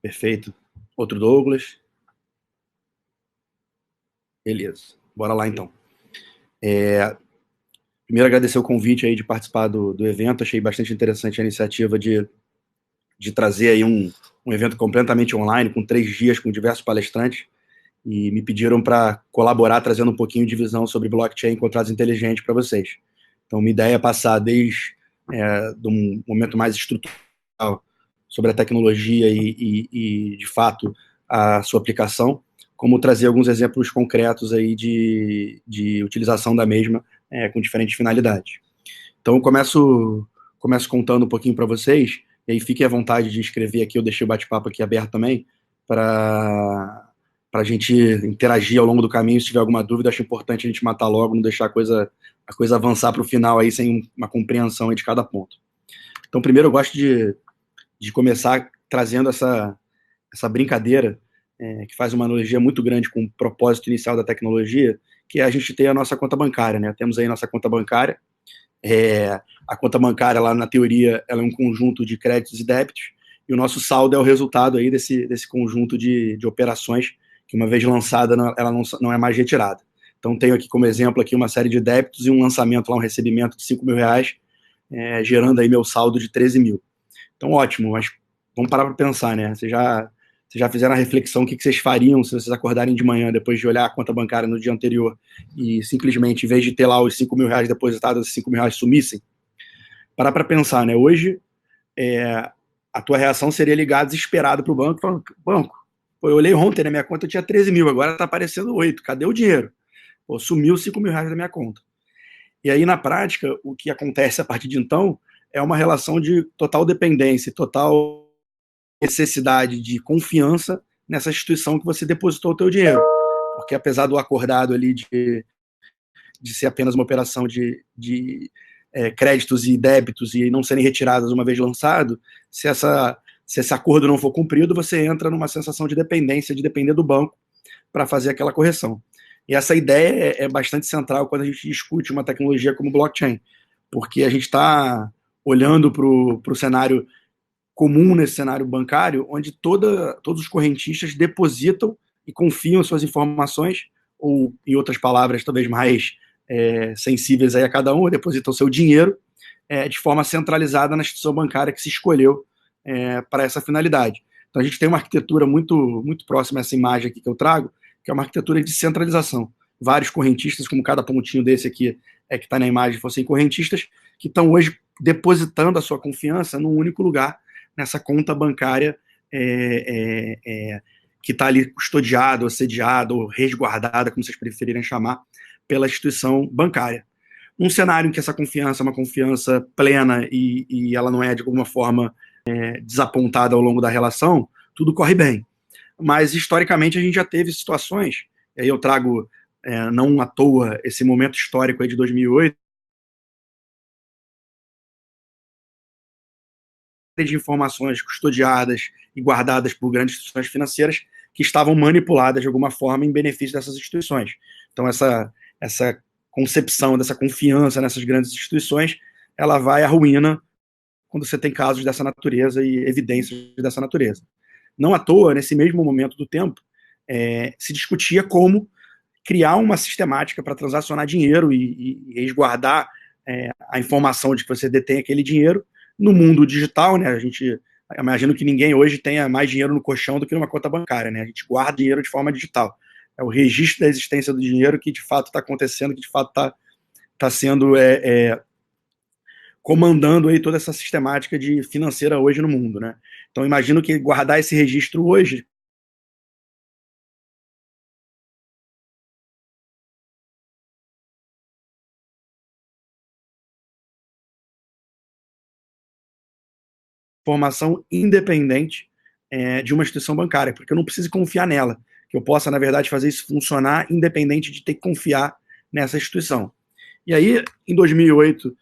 Perfeito. Outro Douglas. Beleza. Bora lá, então. Primeiro, agradecer o convite aí de participar do evento. Achei bastante interessante a iniciativa de trazer aí um evento completamente online, com 3 dias, com diversos palestrantes, e me pediram para colaborar, trazendo um pouquinho de visão sobre blockchain e contratos inteligentes para vocês. Então, minha ideia é passar desde de um momento mais estrutural sobre a tecnologia e, de fato, a sua aplicação, como trazer alguns exemplos concretos aí de utilização da mesma com diferentes finalidades. Então, eu começo contando um pouquinho para vocês, e aí fiquem à vontade de escrever aqui, eu deixei o bate-papo aqui aberto também, para a gente interagir ao longo do caminho. Se tiver alguma dúvida, acho importante a gente matar logo, não deixar a coisa avançar para o final aí sem uma compreensão aí de cada ponto. Então, primeiro, eu gosto de começar trazendo essa brincadeira, que faz uma analogia muito grande com o propósito inicial da tecnologia, que é a gente ter a nossa conta bancária, né? Temos aí nossa conta bancária. A conta bancária, lá na teoria, ela é um conjunto de créditos e débitos, e o nosso saldo é o resultado aí desse conjunto de operações que, uma vez lançada, ela não é mais retirada. Então, tenho aqui como exemplo aqui uma série de débitos e um lançamento, lá um recebimento de R$5.000, gerando aí meu saldo de 13 mil. Então, ótimo, mas vamos parar para pensar, né? Vocês já fizeram a reflexão, o que vocês fariam se vocês acordarem de manhã, depois de olhar a conta bancária no dia anterior, e simplesmente, em vez de ter lá os R$5.000 depositados, os R$5.000 sumissem? Parar para pensar, né? Hoje, a tua reação seria ligar desesperado para o banco, falando: banco, pô, eu olhei ontem, na minha conta eu tinha 13 mil, agora está aparecendo 8, cadê o dinheiro? Pô, sumiu R$5.000 da minha conta. E aí, na prática, o que acontece a partir de então é uma relação de total dependência, total necessidade de confiança nessa instituição que você depositou o teu dinheiro. Porque, apesar do acordado ali de ser apenas uma operação de créditos e débitos e não serem retiradas uma vez lançado, se esse acordo não for cumprido, você entra numa sensação de dependência, de depender do banco para fazer aquela correção. E essa ideia é bastante central quando a gente discute uma tecnologia como blockchain, porque a gente está olhando para o cenário comum, nesse cenário bancário, onde todos os correntistas depositam e confiam suas informações, ou, em outras palavras, talvez mais sensíveis aí a cada um, depositam seu dinheiro de forma centralizada na instituição bancária que se escolheu para essa finalidade. Então, a gente tem uma arquitetura muito, muito próxima a essa imagem aqui que eu trago, que é uma arquitetura de centralização. Vários correntistas, como cada pontinho desse aqui que está na imagem, fossem correntistas, que estão hoje depositando a sua confiança num único lugar, nessa conta bancária que está ali custodiada, ou sediada, ou resguardada, como vocês preferirem chamar, pela instituição bancária. Um cenário em que essa confiança é uma confiança plena e ela não é, de alguma forma, desapontada ao longo da relação, tudo corre bem. Mas, historicamente, a gente já teve situações, e aí eu trago, não à toa, esse momento histórico aí de 2008, de informações custodiadas e guardadas por grandes instituições financeiras que estavam manipuladas de alguma forma em benefício dessas instituições. Então, essa concepção dessa confiança nessas grandes instituições, ela vai à ruína quando você tem casos dessa natureza e evidências dessa natureza. Não à toa, nesse mesmo momento do tempo, se discutia como criar uma sistemática para transacionar dinheiro e resguardar a informação de que você detém aquele dinheiro no mundo digital, né? A gente imagino que ninguém hoje tenha mais dinheiro no colchão do que numa conta bancária, né? A gente guarda dinheiro de forma digital. É o registro da existência do dinheiro que de fato está acontecendo, que de fato está sendo comandando aí toda essa sistemática financeira hoje no mundo, né? Então, imagino que guardar esse registro hoje informação independente de uma instituição bancária, porque eu não preciso confiar nela, que eu possa, na verdade, fazer isso funcionar independente de ter que confiar nessa instituição. E aí, em 2008,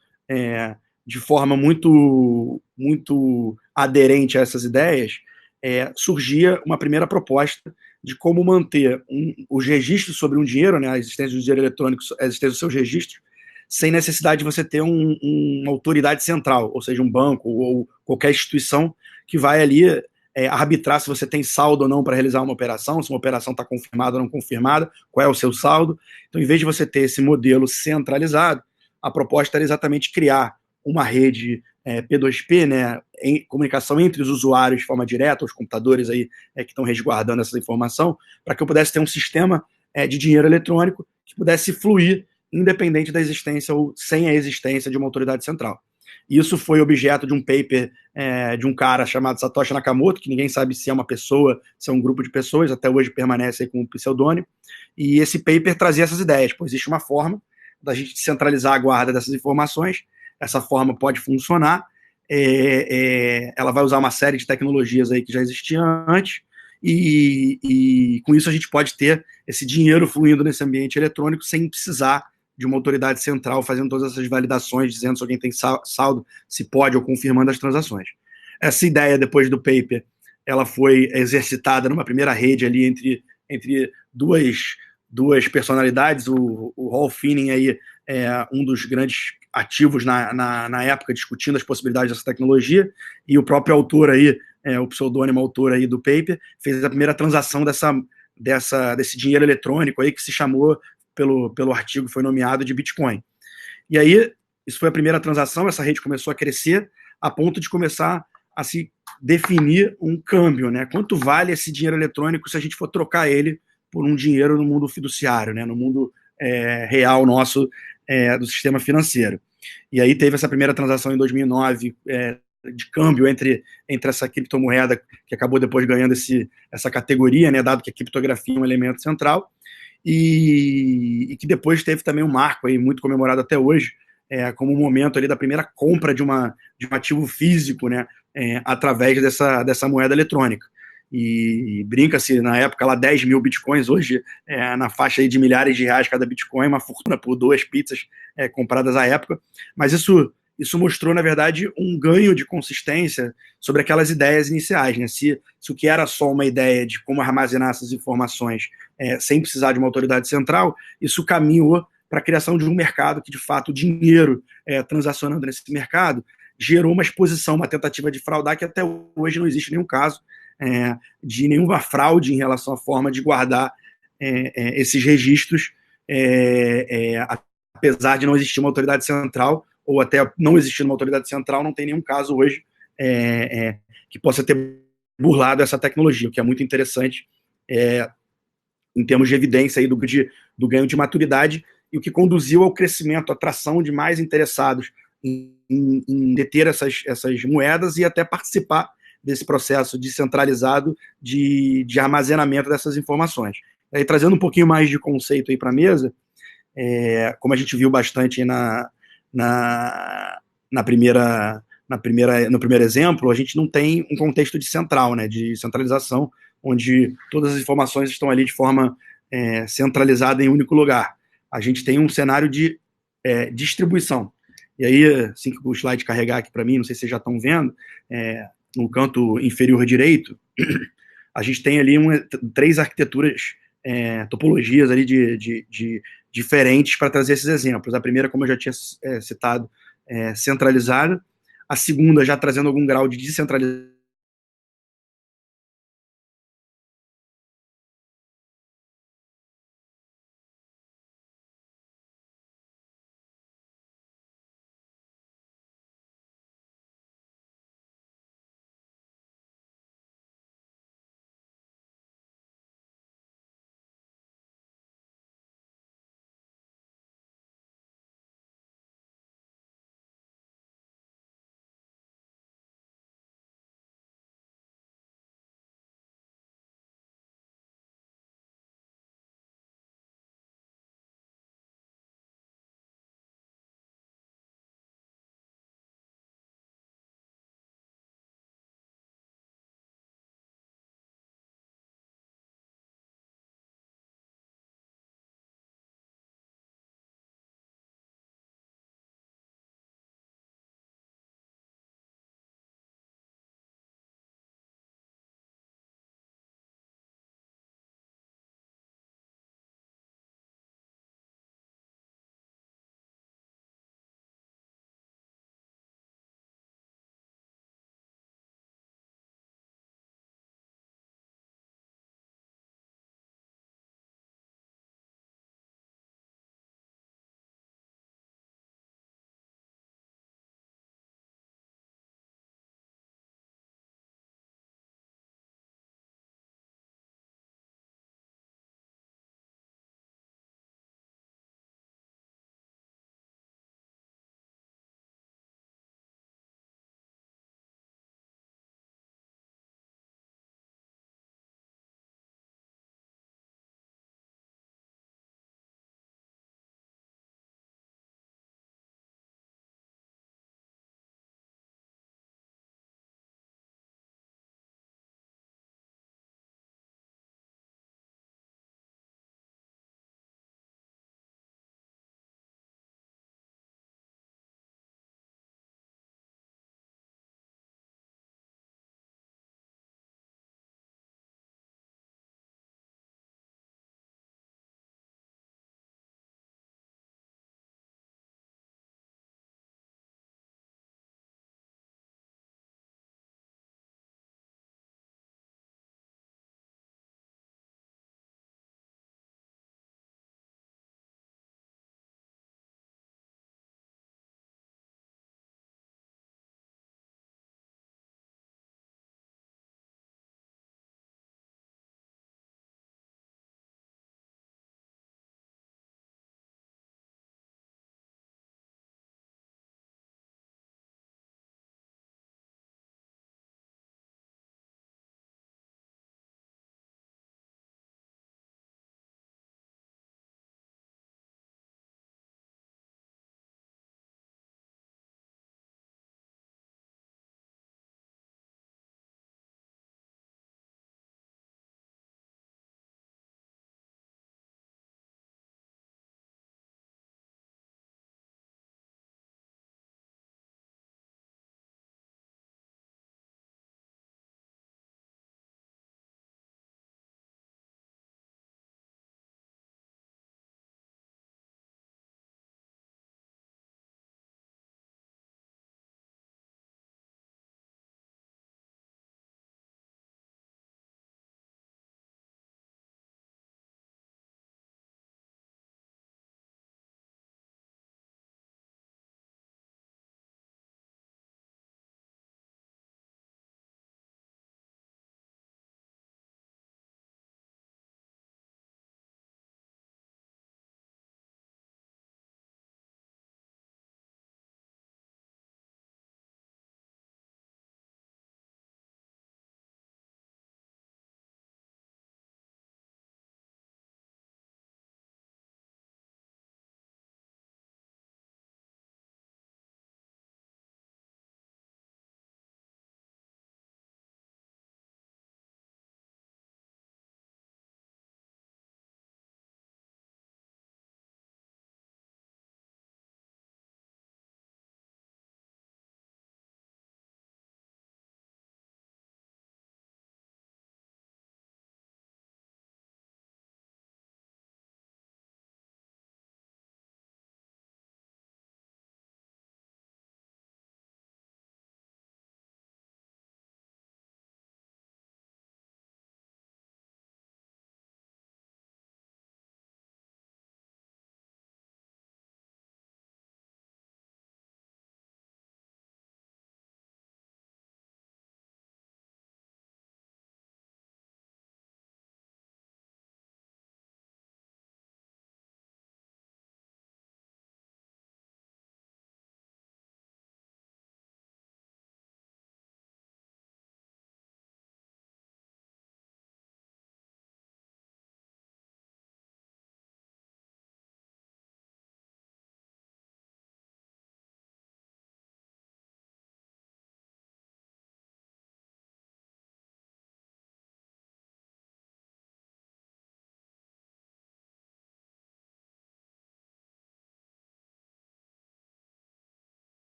de forma muito, muito aderente a essas ideias, surgia uma primeira proposta de como manter os registros sobre um dinheiro, né, a existência do dinheiro eletrônico, a existência dos seus registros, sem necessidade de você ter uma autoridade central, ou seja, um banco ou qualquer instituição que vai ali arbitrar se você tem saldo ou não para realizar uma operação, se uma operação está confirmada ou não confirmada, qual é o seu saldo. Então, em vez de você ter esse modelo centralizado, a proposta era exatamente criar uma rede P2P, né, em comunicação entre os usuários de forma direta, os computadores aí que estão resguardando essa informação, para que eu pudesse ter um sistema de dinheiro eletrônico que pudesse fluir independente da existência ou sem a existência de uma autoridade central. Isso foi objeto de um paper de um cara chamado Satoshi Nakamoto, que ninguém sabe se é uma pessoa, se é um grupo de pessoas, até hoje permanece aí com um pseudônimo, e esse paper trazia essas ideias, pois existe uma forma da gente centralizar a guarda dessas informações, essa forma pode funcionar, ela vai usar uma série de tecnologias aí que já existiam antes, e com isso a gente pode ter esse dinheiro fluindo nesse ambiente eletrônico sem precisar de uma autoridade central fazendo todas essas validações, dizendo se alguém tem saldo, se pode ou confirmando as transações. Essa ideia, depois do paper, ela foi exercitada numa primeira rede ali entre duas personalidades, o Ralph Finney aí um dos grandes ativos na época discutindo as possibilidades dessa tecnologia, e o próprio autor aí, o pseudônimo autor aí do paper, fez a primeira transação desse dinheiro eletrônico aí que se chamou pelo artigo, foi nomeado de Bitcoin. E aí, isso foi a primeira transação, essa rede começou a crescer a ponto de começar a se definir um câmbio, né? Quanto vale esse dinheiro eletrônico se a gente for trocar ele por um dinheiro no mundo fiduciário, né? No mundo real nosso do sistema financeiro. E aí teve essa primeira transação em 2009 de câmbio entre essa criptomoeda que acabou depois ganhando essa categoria, né? Dado que a criptografia é um elemento central. E que depois teve também um marco aí, muito comemorado até hoje, como um momento ali da primeira compra de um ativo físico, né, através dessa moeda eletrônica. E brinca-se, na época, lá 10 mil bitcoins, hoje na faixa aí de milhares de reais cada bitcoin, uma fortuna por 2 pizzas compradas à época. Mas isso mostrou, na verdade, um ganho de consistência sobre aquelas ideias iniciais, né? Se o que era só uma ideia de como armazenar essas informações sem precisar de uma autoridade central, isso caminhou para a criação de um mercado que, de fato, o dinheiro transacionando nesse mercado gerou uma exposição, uma tentativa de fraudar que até hoje não existe nenhum caso de nenhuma fraude em relação à forma de guardar esses registros, apesar de não existir uma autoridade central, ou até não existir uma autoridade central, não tem nenhum caso hoje que possa ter burlado essa tecnologia, o que é muito interessante em termos de evidência aí do ganho de maturidade e o que conduziu ao crescimento, à atração de mais interessados em deter essas moedas e até participar desse processo descentralizado de armazenamento dessas informações. Aí, trazendo um pouquinho mais de conceito aí para a mesa, como a gente viu bastante no primeiro exemplo, a gente não tem um contexto de central, né, de centralização, onde todas as informações estão ali de forma centralizada em um único lugar. A gente tem um cenário de distribuição. E aí, assim que o slide carregar aqui para mim, não sei se vocês já estão vendo, no canto inferior direito, a gente tem ali 3 arquiteturas, topologias ali de diferentes para trazer esses exemplos. A primeira, como eu já tinha citado, centralizada. A segunda, já trazendo algum grau de descentralização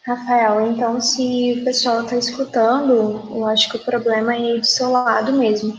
Rafael, então se o pessoal está escutando, eu acho que o problema é aí do seu lado mesmo.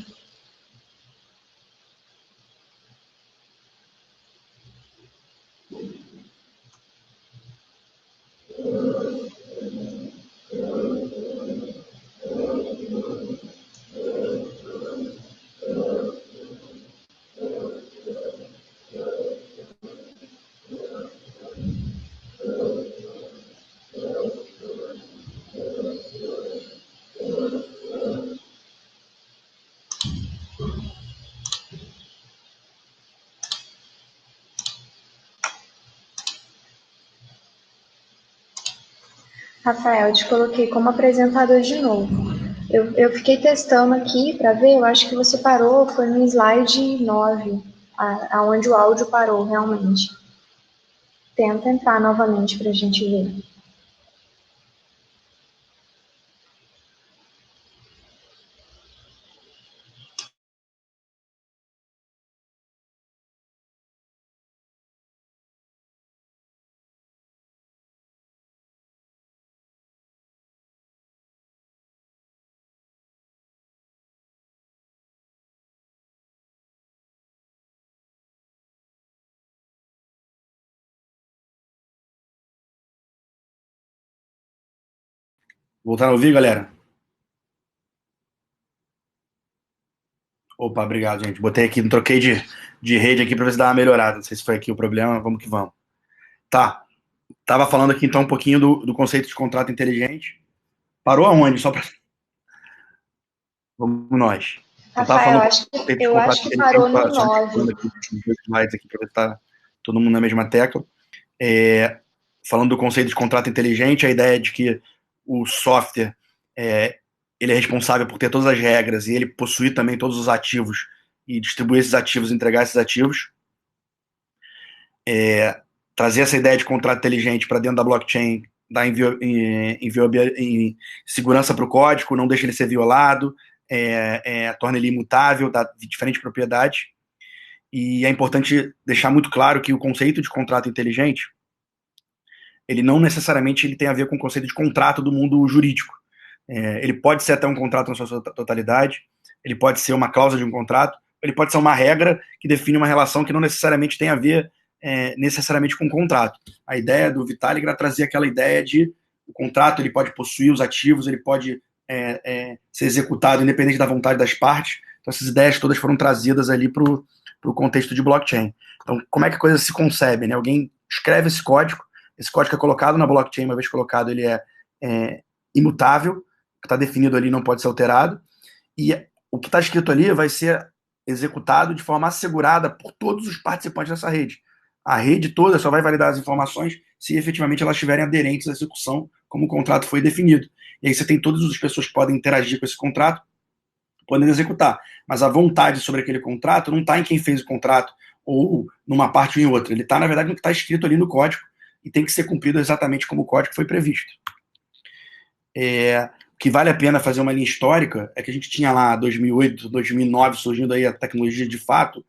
Rafael, eu te coloquei como apresentador de novo. Eu fiquei testando aqui para ver, eu acho que você parou, foi no slide 9, aonde o áudio parou realmente. Tenta entrar novamente para a gente ver. Voltaram a ouvir, galera? Opa, obrigado, gente. Botei aqui, troquei de rede aqui para ver se dá uma melhorada. Não sei se foi aqui o problema, vamos que vamos. Tá, tava falando aqui então um pouquinho do conceito de contrato inteligente. Parou aonde? Só para. Vamos nós. Eu tava Rafael, falando do conceito de eu contrato acho que inteligente, parou no só 9. falando aqui os dois slides aqui para ver se tá todo mundo na mesma tecla. Falando do conceito de contrato inteligente, a ideia é de que o software ele é responsável por ter todas as regras e ele possuir também todos os ativos e distribuir esses ativos, entregar esses ativos. Trazer essa ideia de contrato inteligente para dentro da blockchain, dar segurança para o código, não deixa ele ser violado, torna ele imutável, dá diferentes propriedades. E é importante deixar muito claro que o conceito de contrato inteligente ele não necessariamente ele tem a ver com o conceito de contrato do mundo jurídico. Ele pode ser até um contrato na sua totalidade, ele pode ser uma cláusula de um contrato, ele pode ser uma regra que define uma relação que não necessariamente tem a ver necessariamente com o contrato. A ideia do Vitalik era trazer aquela ideia de o contrato ele pode possuir os ativos, ele pode ser executado independente da vontade das partes. Então essas ideias todas foram trazidas ali para o contexto de blockchain. Então como é que a coisa se concebe? Né? Alguém escreve esse código é colocado na blockchain, uma vez colocado ele é imutável, está definido ali, não pode ser alterado, e o que está escrito ali vai ser executado de forma assegurada por todos os participantes dessa rede. A rede toda só vai validar as informações se efetivamente elas estiverem aderentes à execução, como o contrato foi definido. E aí você tem todas as pessoas que podem interagir com esse contrato, podem executar. Mas a vontade sobre aquele contrato não está em quem fez o contrato, ou numa parte ou em outra. Ele está, na verdade, no que está escrito ali no código, e tem que ser cumprido exatamente como o código foi previsto. O que vale a pena fazer uma linha histórica é que a gente tinha lá 2008, 2009, surgindo aí a tecnologia de fato,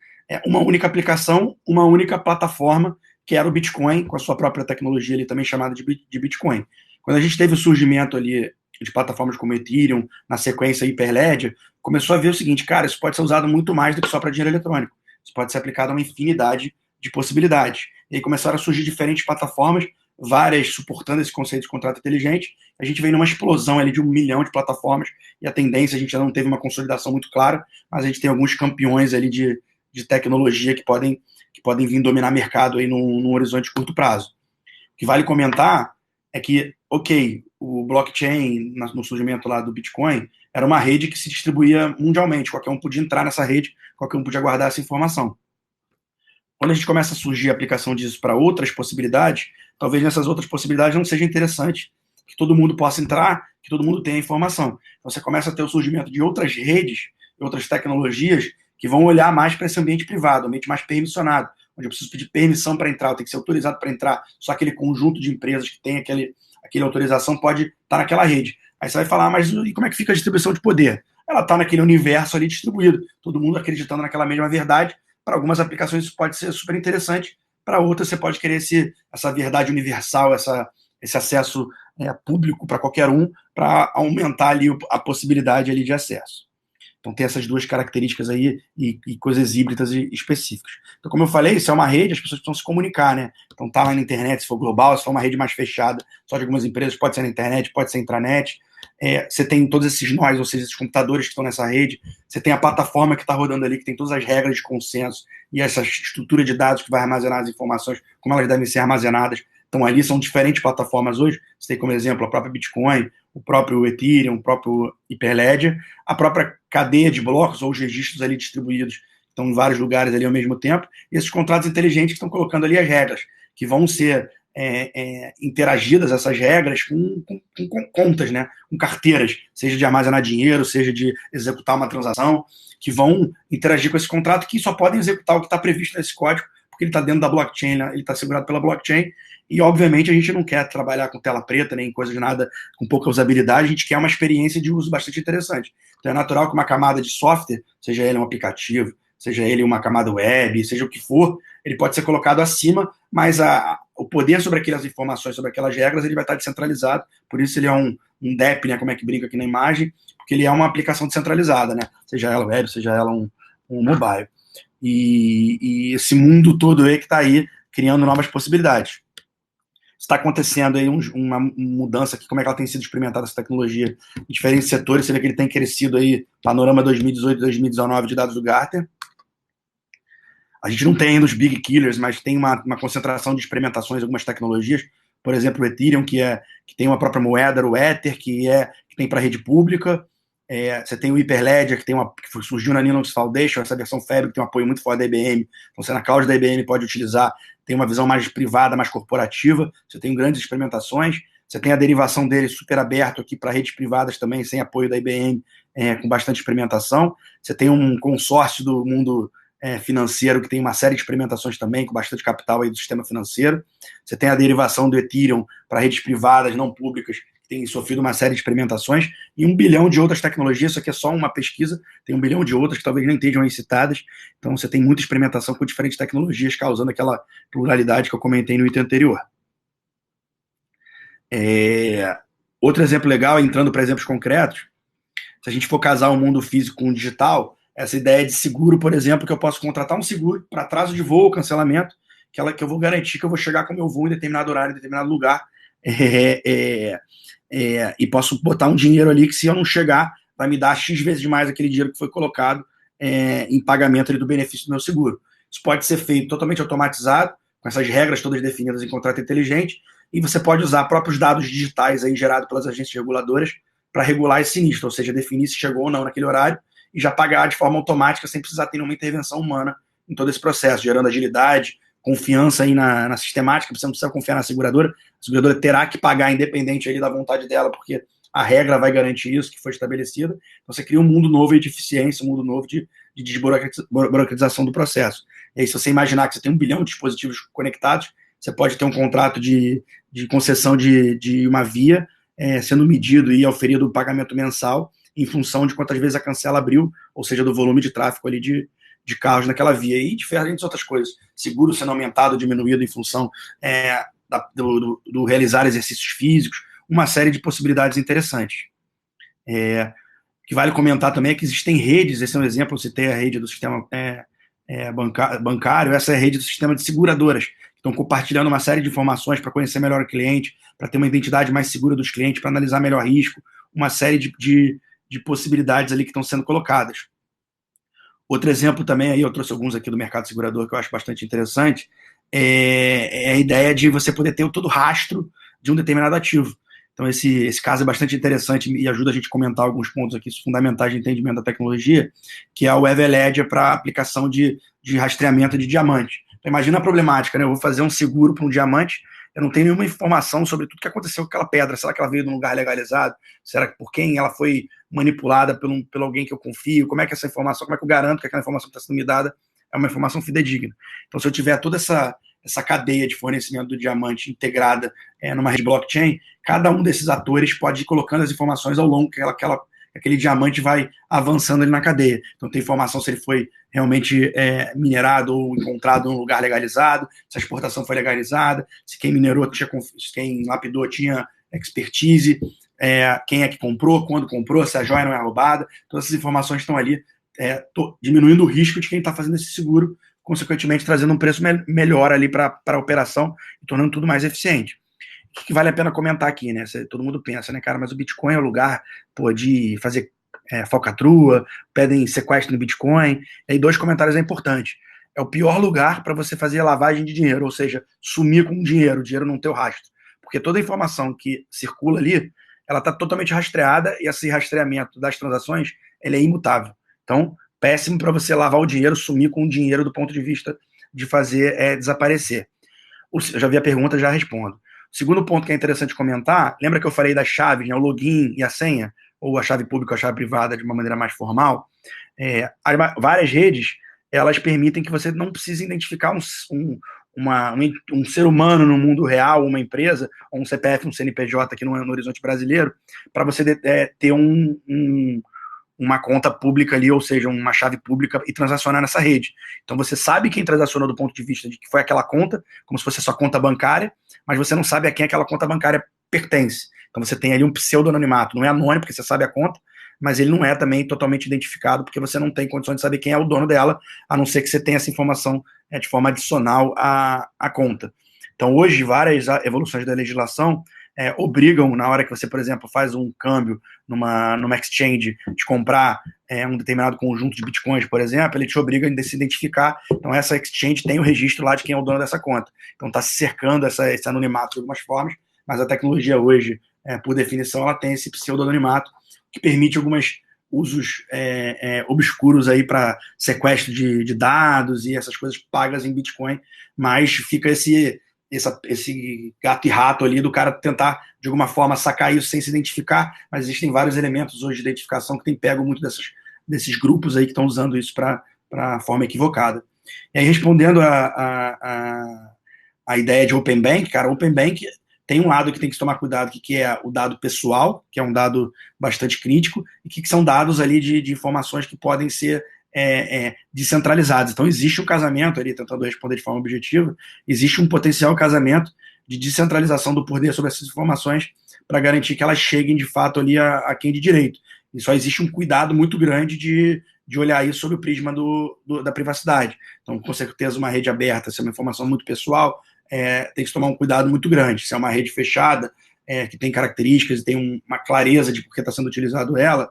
uma única aplicação, uma única plataforma, que era o Bitcoin, com a sua própria tecnologia ali também chamada de Bitcoin. Quando a gente teve o surgimento ali de plataformas como Ethereum, na sequência Hyperledger, começou a ver o seguinte, cara, isso pode ser usado muito mais do que só para dinheiro eletrônico. Isso pode ser aplicado a uma infinidade de possibilidades. E aí começaram a surgir diferentes plataformas, várias suportando esse conceito de contrato inteligente. A gente veio numa explosão ali de 1 milhão de plataformas, e a tendência, a gente ainda não teve uma consolidação muito clara, mas a gente tem alguns campeões ali de tecnologia que podem vir dominar mercado aí num horizonte de curto prazo. O que vale comentar é que, ok, o blockchain, no surgimento lá do Bitcoin, era uma rede que se distribuía mundialmente, qualquer um podia entrar nessa rede, qualquer um podia guardar essa informação. Quando a gente começa a surgir a aplicação disso para outras possibilidades, talvez nessas outras possibilidades não seja interessante que todo mundo possa entrar, que todo mundo tenha informação. Então você começa a ter o surgimento de outras redes, outras tecnologias que vão olhar mais para esse ambiente privado, ambiente mais permissionado, onde eu preciso pedir permissão para entrar, eu tenho que ser autorizado para entrar, só aquele conjunto de empresas que tem aquela autorização pode estar naquela rede. Aí você vai falar, mas e como é que fica a distribuição de poder? ela está naquele universo ali distribuído, todo mundo acreditando naquela mesma verdade. Para algumas aplicações isso pode ser super interessante, para outras você pode querer essa verdade universal, esse acesso público para qualquer um, para aumentar ali a possibilidade ali de acesso. Então tem essas duas características aí e coisas híbridas e específicas. Então, como eu falei, isso é uma rede, as pessoas precisam se comunicar, né? Então tá lá na internet, se for global, se for uma rede mais fechada, só de algumas empresas, pode ser na internet, pode ser intranet. Você tem todos esses nós, ou seja, esses computadores que estão nessa rede, você tem a plataforma que está rodando ali, que tem todas as regras de consenso e essa estrutura de dados que vai armazenar as informações, como elas devem ser armazenadas. Então ali são diferentes plataformas hoje, você tem como exemplo a própria Bitcoin, o próprio Ethereum, o próprio Hyperledger, a própria cadeia de blocos ou os registros ali distribuídos, estão em vários lugares ali ao mesmo tempo, e esses contratos inteligentes que estão colocando ali as regras, que vão ser interagidas, essas regras, com contas, né? Com carteiras, seja de armazenar dinheiro, seja de executar uma transação, que vão interagir com esse contrato, que só podem executar o que está previsto nesse código, porque ele está dentro da blockchain, né? Ele está segurado pela blockchain, e obviamente a gente não quer trabalhar com tela preta, nem coisa de nada, com pouca usabilidade, a gente quer uma experiência de uso bastante interessante. Então é natural que uma camada de software, seja ele um aplicativo, seja ele uma camada web, seja o que for, ele pode ser colocado acima, mas o poder sobre aquelas informações, sobre aquelas regras, ele vai estar descentralizado, por isso ele é um DEP, né, como é que brinca aqui na imagem, porque ele é uma aplicação descentralizada, né, seja ela web, seja ela um mobile. E esse mundo todo aí que está aí, criando novas possibilidades. Está acontecendo aí uma mudança aqui, como é que ela tem sido experimentada essa tecnologia em diferentes setores. Você vê que ele tem crescido aí, panorama 2018 2019 de dados do Gartner. A gente não tem ainda os big killers, mas tem uma concentração de experimentações de algumas tecnologias, por exemplo, o Ethereum, que tem uma própria moeda, o Ether, que tem para rede pública. Você tem o Hyperledger, que surgiu na Linux Foundation, essa versão Fabric, que tem um apoio muito forte da IBM. Então, você na cloud da IBM pode utilizar, tem uma visão mais privada, mais corporativa. Você tem grandes experimentações. Você tem a derivação dele super aberto aqui para redes privadas também, sem apoio da IBM, com bastante experimentação. Você tem um consórcio do mundo financeiro que tem uma série de experimentações também, com bastante capital aí do sistema financeiro. Você tem a derivação do Ethereum para redes privadas, não públicas, tem sofrido uma série de experimentações, e 1 bilhão de outras tecnologias. Isso aqui é só uma pesquisa, tem 1 bilhão de outras que talvez não estejam aí citadas. Então você tem muita experimentação com diferentes tecnologias, causando aquela pluralidade que eu comentei no item anterior. Outro exemplo legal, entrando para exemplos concretos, se a gente for casar o mundo físico com o digital, essa ideia de seguro, por exemplo, que eu posso contratar um seguro para atraso de voo, cancelamento, que eu vou garantir que eu vou chegar com o meu voo em determinado horário, em determinado lugar, e posso botar um dinheiro ali que, se eu não chegar, vai me dar X vezes mais aquele dinheiro que foi colocado em pagamento ali do benefício do meu seguro. Isso pode ser feito totalmente automatizado, com essas regras todas definidas em contrato inteligente, e você pode usar próprios dados digitais aí gerados pelas agências reguladoras para regular esse sinistro, ou seja, definir se chegou ou não naquele horário e já pagar de forma automática, sem precisar ter nenhuma intervenção humana em todo esse processo, gerando agilidade, confiança aí na sistemática. Você não precisa confiar na seguradora, a seguradora terá que pagar independente aí da vontade dela, porque a regra vai garantir isso, que foi estabelecida. Então você cria um mundo novo de eficiência, um mundo novo de desburocratização do processo. E aí, se você imaginar que você tem 1 bilhão de dispositivos conectados, você pode ter um contrato de concessão de uma via sendo medido e auferido o pagamento mensal em função de quantas vezes a cancela abriu, ou seja, do volume de tráfego ali de carros naquela via, e diferentes outras coisas. Seguro sendo aumentado ou diminuído em função do realizar exercícios físicos, uma série de possibilidades interessantes. O que vale comentar também é que existem redes, esse é um exemplo, eu citei a rede do sistema bancário, essa é a rede do sistema de seguradoras, que estão compartilhando uma série de informações para conhecer melhor o cliente, para ter uma identidade mais segura dos clientes, para analisar melhor risco, uma série de possibilidades ali que estão sendo colocadas. Outro exemplo também, aí eu trouxe alguns aqui do mercado segurador que eu acho bastante interessante, é a ideia de você poder ter todo o rastro de um determinado ativo. Então esse caso é bastante interessante e ajuda a gente a comentar alguns pontos aqui fundamentais de entendimento da tecnologia, que é o Everledger para aplicação de rastreamento de diamante. Então imagina a problemática, né? Eu vou fazer um seguro para um diamante, eu não tenho nenhuma informação sobre tudo que aconteceu com aquela pedra. Será que ela veio de um lugar legalizado? Será que por quem ela foi manipulada por alguém que eu confio? Como é que essa informação, como é que eu garanto que aquela informação que está sendo me dada é uma informação fidedigna? Então, se eu tiver toda essa cadeia de fornecimento do diamante integrada numa rede blockchain, cada um desses atores pode ir colocando as informações ao longo que aquele diamante vai avançando ali na cadeia. Então tem informação se ele foi realmente minerado ou encontrado num lugar legalizado, se a exportação foi legalizada, se quem minerou, quem lapidou tinha expertise, quem é que comprou, quando comprou, se a joia não é roubada. Todas essas informações estão ali, diminuindo o risco de quem está fazendo esse seguro, consequentemente trazendo um preço melhor ali para a operação e tornando tudo mais eficiente. O que vale a pena comentar aqui, né? Todo mundo pensa, né, cara, mas o Bitcoin é o lugar, de fazer falcatrua, pedem sequestro no Bitcoin. E aí 2 comentários importantes. É o pior lugar para você fazer lavagem de dinheiro, ou seja, sumir com o dinheiro não ter o rastro. Porque toda a informação que circula ali, ela está totalmente rastreada e esse rastreamento das transações, ele é imutável. Então, péssimo para você lavar o dinheiro, sumir com o dinheiro do ponto de vista de fazer desaparecer. Eu já vi a pergunta, já respondo. O segundo ponto que é interessante comentar, lembra que eu falei das chaves, né, o login e a senha, ou a chave pública ou a chave privada de uma maneira mais formal? Várias redes, elas permitem que você não precise identificar um ser humano no mundo real, uma empresa, ou um CPF, um CNPJ aqui no horizonte brasileiro, para você ter uma conta pública ali, ou seja, uma chave pública e transacionar nessa rede. Então você sabe quem transacionou do ponto de vista de que foi aquela conta, como se fosse a sua conta bancária, mas você não sabe a quem aquela conta bancária pertence. Então você tem ali um pseudo-anonimato. Não é anônimo, porque você sabe a conta, mas ele não é também totalmente identificado, porque você não tem condição de saber quem é o dono dela, a não ser que você tenha essa informação de forma adicional à conta. Então hoje, várias evoluções da legislação obrigam, na hora que você, por exemplo, faz um câmbio numa exchange, de comprar um determinado conjunto de bitcoins, por exemplo, ele te obriga a se identificar. Então essa exchange tem o registro lá de quem é o dono dessa conta. Então está se cercando esse anonimato de algumas formas, mas a tecnologia hoje, por definição, ela tem esse pseudo-anonimato que permite alguns usos obscuros aí para sequestro de dados e essas coisas pagas em Bitcoin, mas fica esse gato e rato ali do cara tentar, de alguma forma, sacar isso sem se identificar, mas existem vários elementos hoje de identificação que tem pego muito desses grupos aí que estão usando isso para forma equivocada. E aí, respondendo a ideia de Open Bank, cara, Open Bank tem um lado que tem que tomar cuidado, que é o dado pessoal, que é um dado bastante crítico, e que são dados ali de informações que podem ser descentralizados. Então existe um casamento ali, tentando responder de forma objetiva, existe um potencial casamento de descentralização do poder sobre essas informações para garantir que elas cheguem de fato ali a quem de direito. E só existe um cuidado muito grande de olhar isso sob o prisma da privacidade. Então, com certeza, uma rede aberta, se é uma informação muito pessoal, tem que tomar um cuidado muito grande. Se é uma rede fechada, que tem características e tem uma clareza de por que está sendo utilizado ela,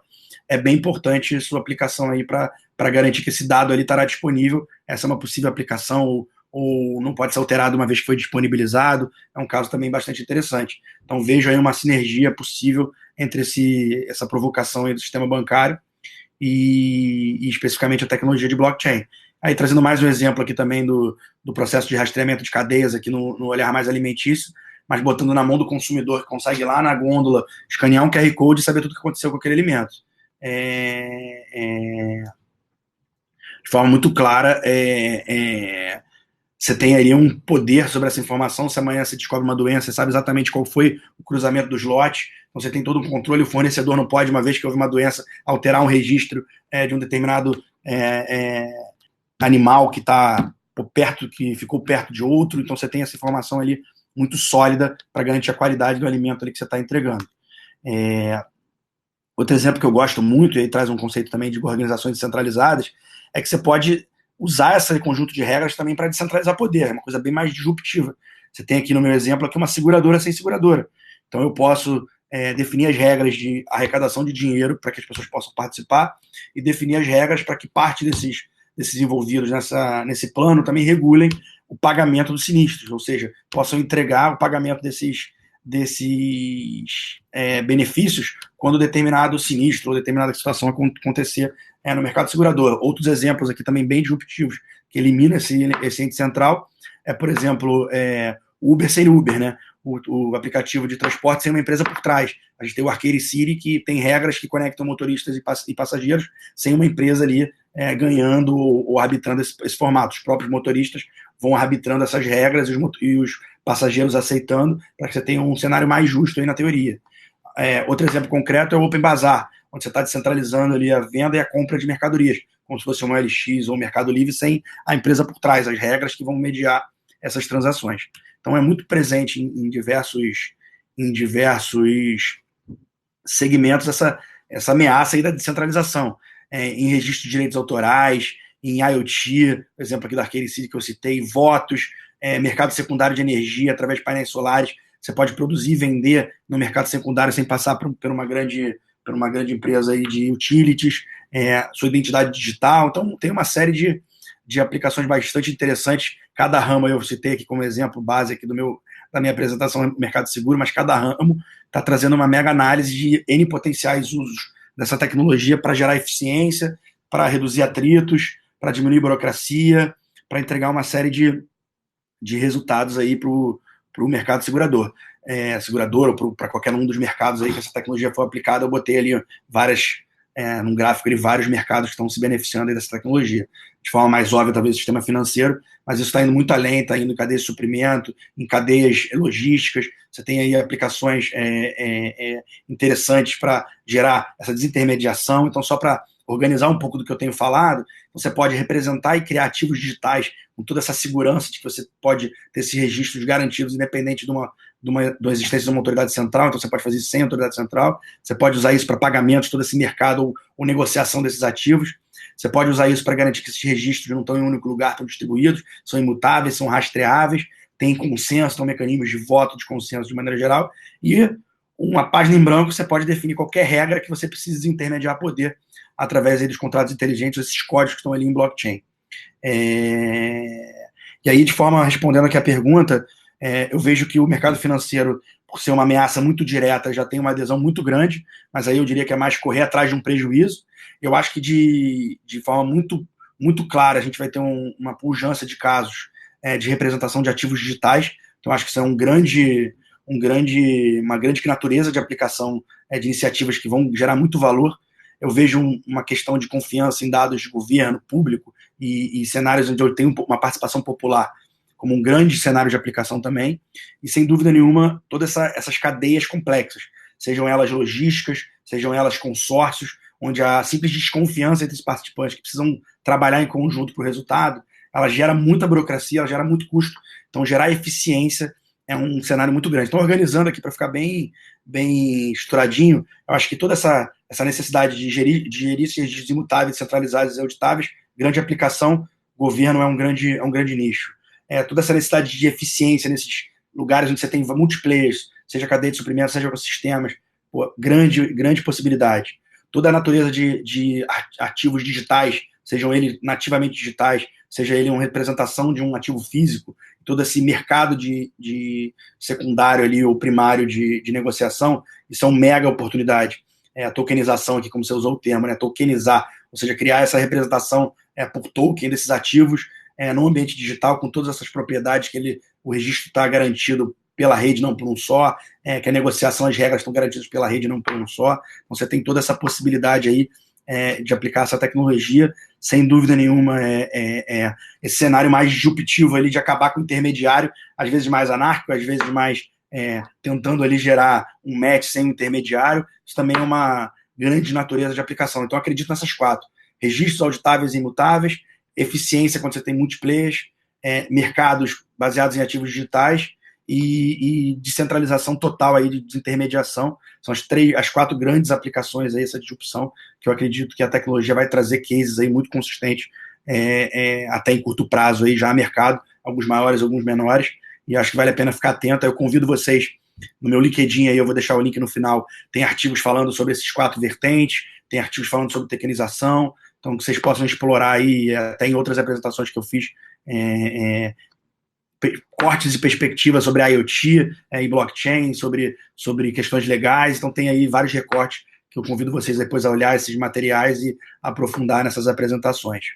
é bem importante sua aplicação aí para garantir que esse dado ali estará disponível. Essa é uma possível aplicação ou não pode ser alterado uma vez que foi disponibilizado. É um caso também bastante interessante. Então vejo aí uma sinergia possível entre essa provocação aí do sistema bancário e especificamente a tecnologia de blockchain. Aí trazendo mais um exemplo aqui também do processo de rastreamento de cadeias aqui no olhar mais alimentício, mas botando na mão do consumidor que consegue ir lá na gôndola, escanear um QR Code e saber tudo o que aconteceu com aquele alimento. De forma muito clara, você tem ali um poder sobre essa informação. Se amanhã você descobre uma doença, você sabe exatamente qual foi o cruzamento dos lotes, então você tem todo um controle. O fornecedor não pode, uma vez que houve uma doença, alterar um registro de um determinado animal que ficou perto de outro. Então você tem essa informação ali muito sólida para garantir a qualidade do alimento ali que você está entregando. Outro exemplo que eu gosto muito, e aí traz um conceito também de organizações descentralizadas, é que você pode usar esse conjunto de regras também para descentralizar poder. É uma coisa bem mais disruptiva. Você tem aqui no meu exemplo aqui uma seguradora sem seguradora. Então eu posso definir as regras de arrecadação de dinheiro para que as pessoas possam participar e definir as regras para que parte desses envolvidos nesse plano também regulem o pagamento dos sinistros, ou seja, possam entregar o pagamento desses benefícios quando determinado sinistro ou determinada situação acontecer no mercado segurador. Outros exemplos aqui também bem disruptivos que eliminam esse ente central por exemplo, o Uber sem Uber, né? O aplicativo de transporte sem uma empresa por trás. A gente tem o Arcade City, que tem regras que conectam motoristas e passageiros sem uma empresa ali ganhando ou arbitrando esse formato. Os próprios motoristas vão arbitrando essas regras e os passageiros aceitando para que você tenha um cenário mais justo aí na teoria. Outro exemplo concreto é o Open Bazaar. onde você está descentralizando ali a venda e a compra de mercadorias, como se fosse uma OLX ou um Mercado Livre, sem a empresa por trás, as regras que vão mediar essas transações. Então é muito presente em diversos segmentos essa ameaça aí da descentralização, em registro de direitos autorais, em IoT, por exemplo, aqui da Arcade City que eu citei, votos, mercado secundário de energia através de painéis solares. Você pode produzir e vender no mercado secundário sem passar por uma grande empresa aí de utilities, sua identidade digital. Então, tem uma série de aplicações bastante interessantes. Cada ramo, eu citei aqui como exemplo base aqui da minha apresentação no mercado seguro, mas cada ramo está trazendo uma mega análise de N potenciais usos dessa tecnologia para gerar eficiência, para reduzir atritos, para diminuir burocracia, para entregar uma série de resultados aí para o mercado segurador. Ou para qualquer um dos mercados aí que essa tecnologia for aplicada. Eu botei ali num gráfico ali, vários mercados que estão se beneficiando aí dessa tecnologia. De forma mais óbvia, talvez o sistema financeiro, mas isso está indo muito além, está indo em cadeias de suprimento, em cadeias logísticas. Você tem aí aplicações interessantes para gerar essa desintermediação. Então, só para organizar um pouco do que eu tenho falado, você pode representar e criar ativos digitais com toda essa segurança de que você pode ter esses registros garantidos, independente da existência de uma autoridade central. Então, você pode fazer isso sem autoridade central. Você pode usar isso para pagamentos, todo esse mercado ou negociação desses ativos. Você pode usar isso para garantir que esses registros não estão em um único lugar, estão distribuídos, são imutáveis, são rastreáveis, tem consenso, tem mecanismos de voto de consenso de maneira geral, e uma página em branco você pode definir qualquer regra que você precise intermediar poder através aí dos contratos inteligentes, esses códigos que estão ali em blockchain. E aí, de forma, respondendo aqui a pergunta, eu vejo que o mercado financeiro, por ser uma ameaça muito direta, já tem uma adesão muito grande, mas aí eu diria que é mais correr atrás de um prejuízo. Eu acho que de forma muito, muito clara a gente vai ter uma pujança de casos de representação de ativos digitais. Então, acho que isso é uma grande natureza de aplicação de iniciativas que vão gerar muito valor. Eu vejo uma questão de confiança em dados de governo, público e cenários onde eu tenho uma participação popular como um grande cenário de aplicação também. E, sem dúvida nenhuma, todas essas cadeias complexas, sejam elas logísticas, sejam elas consórcios, onde a simples desconfiança entre os participantes que precisam trabalhar em conjunto para o resultado, ela gera muita burocracia, ela gera muito custo. Então, gerar eficiência é um cenário muito grande. Então, organizando aqui para ficar bem estruturadinho, eu acho que toda essa necessidade de gerir esses imutáveis, centralizados e auditáveis, grande aplicação, governo é um grande nicho. Toda essa necessidade de eficiência nesses lugares onde você tem multiplayers, seja cadeia de suprimento, seja ecossistemas, grande possibilidade. Toda a natureza de ativos digitais, sejam eles nativamente digitais, seja ele uma representação de um ativo físico, todo esse mercado de secundário ali, ou primário de negociação, isso é uma mega oportunidade. A tokenização aqui, como você usou o termo, né? Tokenizar, ou seja, criar essa representação por token desses ativos no ambiente digital, com todas essas propriedades que o registro está garantido pela rede, não por um só, que a negociação, as regras estão garantidas pela rede, não por um só. Então, você tem toda essa possibilidade aí de aplicar essa tecnologia, sem dúvida nenhuma, esse cenário mais disruptivo ali de acabar com o intermediário, às vezes mais anárquico, às vezes mais tentando ali gerar um match sem intermediário. Isso também é uma grande natureza de aplicação. Então, eu acredito nessas 4. Registros auditáveis e imutáveis, eficiência quando você tem multiplayers, mercados baseados em ativos digitais e descentralização total aí de desintermediação. São as 4 grandes aplicações aí, essa disrupção, que eu acredito que a tecnologia vai trazer cases aí muito consistentes, até em curto prazo aí já a mercado, alguns maiores, alguns menores, e acho que vale a pena ficar atento. Eu convido vocês, no meu LinkedIn aí, eu vou deixar o link no final, tem artigos falando sobre esses 4 vertentes, tem artigos falando sobre tokenização, então que vocês possam explorar aí, até em outras apresentações que eu fiz, cortes e perspectivas sobre IoT e blockchain, sobre questões legais. Então tem aí vários recortes que eu convido vocês depois a olhar esses materiais e aprofundar nessas apresentações.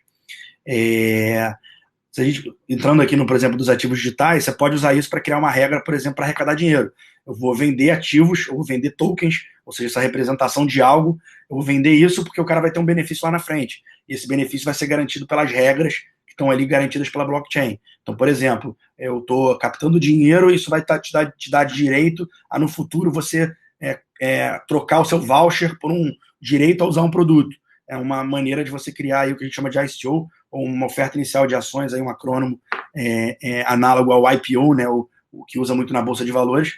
Se a gente, entrando aqui no, por exemplo, dos ativos digitais, você pode usar isso para criar uma regra, por exemplo, para arrecadar dinheiro. Eu vou vender ativos, eu vou vender tokens, ou seja, essa representação de algo, eu vou vender isso porque o cara vai ter um benefício lá na frente. E esse benefício vai ser garantido pelas regras que estão ali garantidas pela blockchain. Então, por exemplo, eu estou captando dinheiro e isso vai te dar direito a, no futuro, você trocar o seu voucher por um direito a usar um produto. É uma maneira de você criar aí o que a gente chama de ICO, ou uma oferta inicial de ações, aí um acrônimo análogo ao IPO, né, o que usa muito na Bolsa de Valores.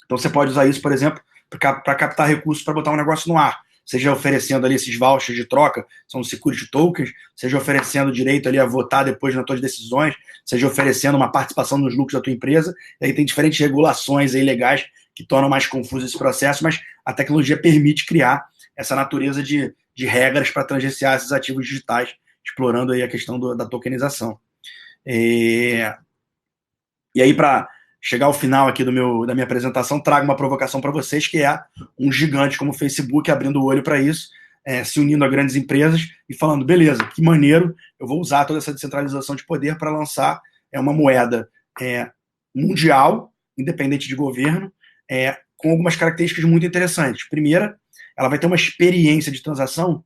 Então você pode usar isso, por exemplo, para captar recursos para botar um negócio no ar. Seja oferecendo ali esses vouchers de troca, são os security tokens, seja oferecendo direito ali a votar depois nas suas decisões, seja oferecendo uma participação nos lucros da tua empresa. E aí tem diferentes regulações aí legais que tornam mais confuso esse processo, mas a tecnologia permite criar essa natureza de regras para tangenciar esses ativos digitais, explorando aí a questão da tokenização. E aí, para chegar ao final aqui da minha apresentação, trago uma provocação para vocês, que é um gigante como o Facebook abrindo o olho para isso, se unindo a grandes empresas e falando, beleza, que maneiro, eu vou usar toda essa descentralização de poder para lançar uma moeda mundial, independente de governo, com algumas características muito interessantes. Primeira, ela vai ter uma experiência de transação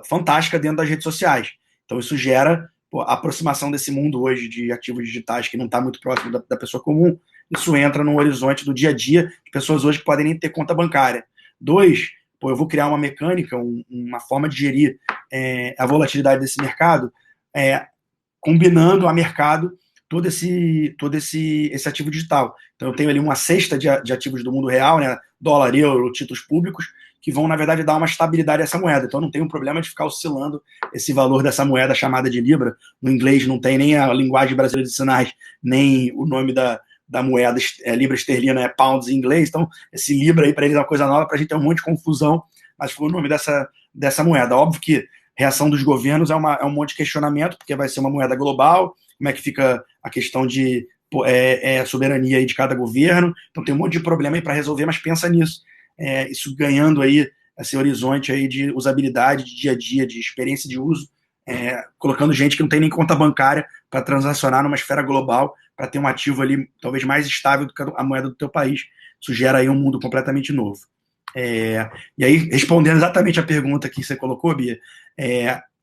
fantástica dentro das redes sociais. Então isso gera a aproximação desse mundo hoje de ativos digitais que não está muito próximo da pessoa comum. Isso entra no horizonte do dia a dia de pessoas hoje que podem nem ter conta bancária. 2, eu vou criar uma mecânica, uma forma de gerir a volatilidade desse mercado, combinando a mercado todo esse ativo digital. Então eu tenho ali uma cesta de ativos do mundo real, né, dólar, euro, títulos públicos, que vão, na verdade, dar uma estabilidade a essa moeda. Então não tem um problema de ficar oscilando esse valor dessa moeda chamada de Libra. No inglês não tem nem a linguagem brasileira de sinais, nem o nome da moeda Libra esterlina é pounds em inglês. Então esse Libra aí para eles é uma coisa nova, para a gente tem um monte de confusão, mas foi o nome dessa moeda. Óbvio que reação dos governos é um monte de questionamento, porque vai ser uma moeda global, como é que fica a questão de soberania aí de cada governo. Então tem um monte de problema aí para resolver, mas pensa nisso. Isso ganhando aí esse horizonte aí de usabilidade, de dia a dia, de experiência de uso, colocando gente que não tem nem conta bancária para transacionar numa esfera global, para ter um ativo ali talvez mais estável do que a moeda do teu país. Isso gera aí um mundo completamente novo. E aí, respondendo exatamente a pergunta que você colocou, Bia,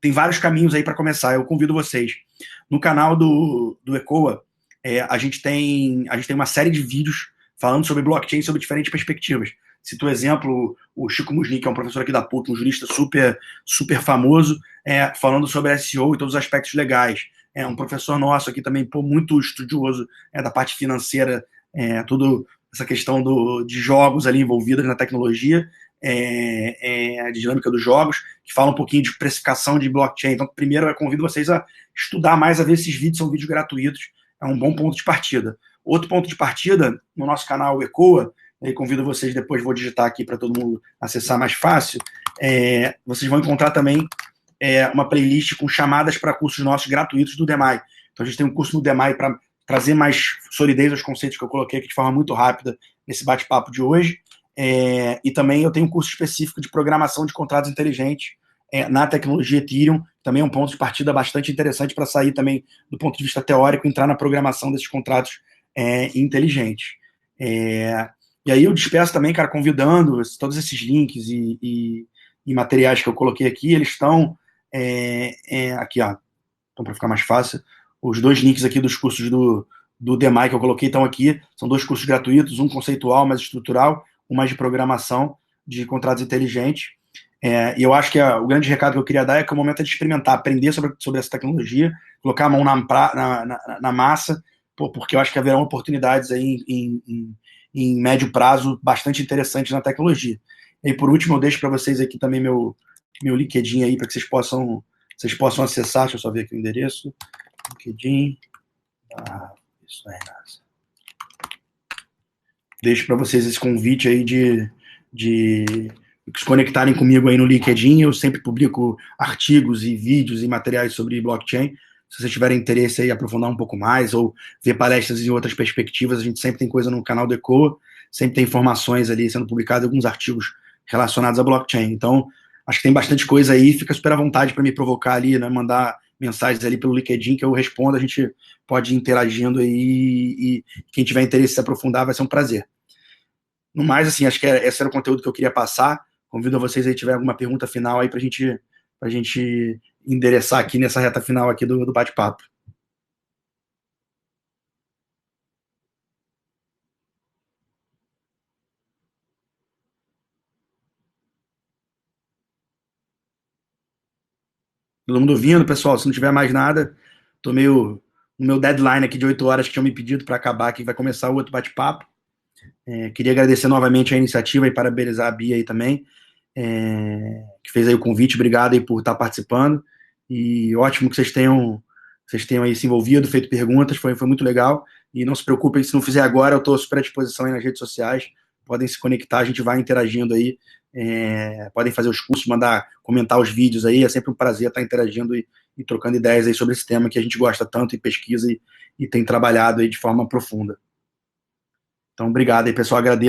tem vários caminhos aí para começar. Eu convido vocês. No canal do Ecoa, a gente tem uma série de vídeos falando sobre blockchain, sobre diferentes perspectivas. Cito o exemplo, o Chico Musni, que é um professor aqui da PUC, um jurista super, super famoso, falando sobre SEO e todos os aspectos legais. Um professor nosso aqui também, muito estudioso da parte financeira, tudo essa questão de jogos ali envolvidos na tecnologia, a dinâmica dos jogos, que fala um pouquinho de precificação de blockchain. Então, primeiro, eu convido vocês a estudar mais, a ver esses vídeos, são vídeos gratuitos, é um bom ponto de partida. Outro ponto de partida, no nosso canal Ecoa, e convido vocês, depois vou digitar aqui para todo mundo acessar mais fácil, vocês vão encontrar também uma playlist com chamadas para cursos nossos gratuitos do DEMAI. Então a gente tem um curso no DEMAI para trazer mais solidez aos conceitos que eu coloquei aqui de forma muito rápida nesse bate-papo de hoje. E também eu tenho um curso específico de programação de contratos inteligentes na tecnologia Ethereum, também é um ponto de partida bastante interessante para sair também do ponto de vista teórico, entrar na programação desses contratos inteligentes. E aí eu despeço também, cara, convidando todos esses links e materiais que eu coloquei aqui, eles estão aqui, ó, então para ficar mais fácil, os 2 links aqui dos cursos do DEMAI que eu coloquei estão aqui, são 2 cursos gratuitos, um conceitual, mais estrutural, um mais de programação de contratos inteligentes. E eu acho que o grande recado que eu queria dar é que o momento é de experimentar, aprender sobre essa tecnologia, colocar a mão na massa, porque eu acho que haverão oportunidades aí em médio prazo bastante interessantes na tecnologia. E por último, eu deixo para vocês aqui também meu LinkedIn aí, para que vocês possam acessar. Deixa eu só ver aqui o endereço. LinkedIn. Isso aí, NASA. Deixo para vocês esse convite aí de se conectarem comigo aí no LinkedIn. Eu sempre publico artigos e vídeos e materiais sobre blockchain. Se vocês tiverem interesse aí aprofundar um pouco mais ou ver palestras em outras perspectivas, a gente sempre tem coisa no canal do Ecoa, sempre tem informações ali sendo publicadas, alguns artigos relacionados a blockchain. Então, acho que tem bastante coisa aí, fica super à vontade para me provocar ali, né, mandar mensagens ali pelo LinkedIn que eu respondo, a gente pode ir interagindo aí e quem tiver interesse em se aprofundar vai ser um prazer. No mais, assim, acho que esse era o conteúdo que eu queria passar. Convido a vocês aí, tiver alguma pergunta final aí pra gente endereçar aqui nessa reta final aqui do bate-papo. todo mundo ouvindo, pessoal. Se não tiver mais nada, tô meio no meu deadline aqui de 8 horas que tinham me pedido para acabar, que vai começar o outro bate-papo. Queria agradecer novamente a iniciativa e parabenizar a Bia aí também, que fez aí o convite. Obrigado aí por estar participando. E ótimo que vocês tenham aí se envolvido, feito perguntas, foi muito legal. E não se preocupem, se não fizer agora, eu estou super à disposição aí nas redes sociais. Podem se conectar, a gente vai interagindo aí. Podem fazer os cursos, comentar os vídeos aí. É sempre um prazer estar interagindo e trocando ideias aí sobre esse tema que a gente gosta tanto e pesquisa e tem trabalhado aí de forma profunda. Então, obrigado aí, pessoal. Agradeço